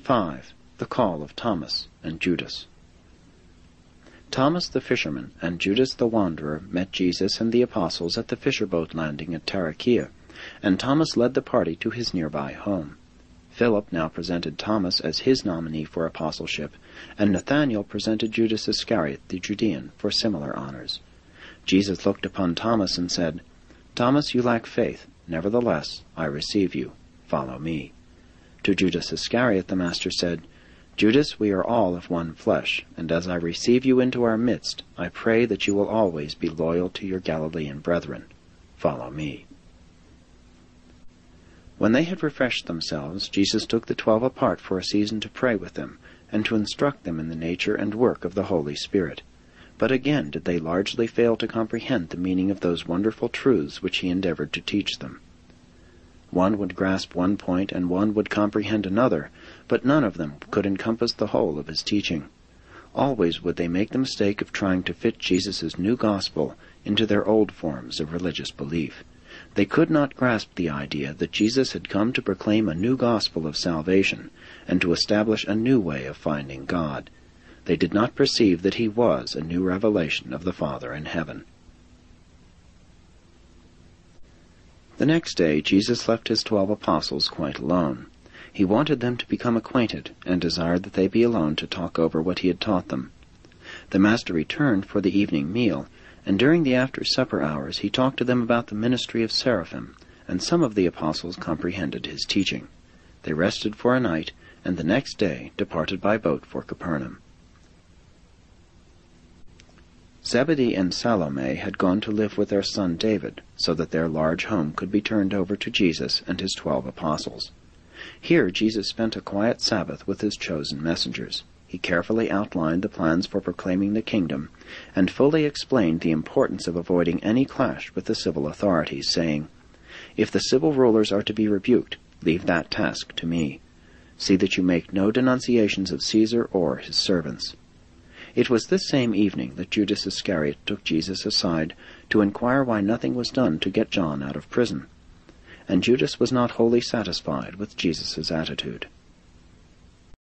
5. The call of Thomas and Judas. Thomas the fisherman and Judas the wanderer met Jesus and the apostles at the fisher-boat landing at Tarichaea, and Thomas led the party to his nearby home. Philip now presented Thomas as his nominee for apostleship, and Nathanael presented Judas Iscariot the Judean for similar honors. Jesus looked upon Thomas and said, "Thomas, you lack faith. Nevertheless, I receive you. Follow me." To Judas Iscariot the Master said, "Judas, we are all of one flesh, and as I receive you into our midst, I pray that you will always be loyal to your Galilean brethren. Follow me." When they had refreshed themselves, Jesus took the 12 apart for a season to pray with them, and to instruct them in the nature and work of the Holy Spirit. But again did they largely fail to comprehend the meaning of those wonderful truths which he endeavored to teach them. One would grasp one point, and one would comprehend another, but none of them could encompass the whole of his teaching. Always would they make the mistake of trying to fit Jesus' new gospel into their old forms of religious belief. They could not grasp the idea that Jesus had come to proclaim a new gospel of salvation, and to establish a new way of finding God. They did not perceive that he was a new revelation of the Father in heaven. The next day Jesus left his 12 apostles quite alone. He wanted them to become acquainted, and desired that they be alone to talk over what he had taught them. The Master returned for the evening meal, and during the after-supper hours he talked to them about the ministry of seraphim, and some of the apostles comprehended his teaching. They rested for a night, and the next day departed by boat for Capernaum. Zebedee and Salome had gone to live with their son David, so that their large home could be turned over to Jesus and his 12 apostles. Here Jesus spent a quiet Sabbath with his chosen messengers. He carefully outlined the plans for proclaiming the kingdom, and fully explained the importance of avoiding any clash with the civil authorities, saying, "If the civil rulers are to be rebuked, leave that task to me. See that you make no denunciations of Caesar or his servants." It was this same evening that Judas Iscariot took Jesus aside to inquire why nothing was done to get John out of prison. And Judas was not wholly satisfied with Jesus' attitude.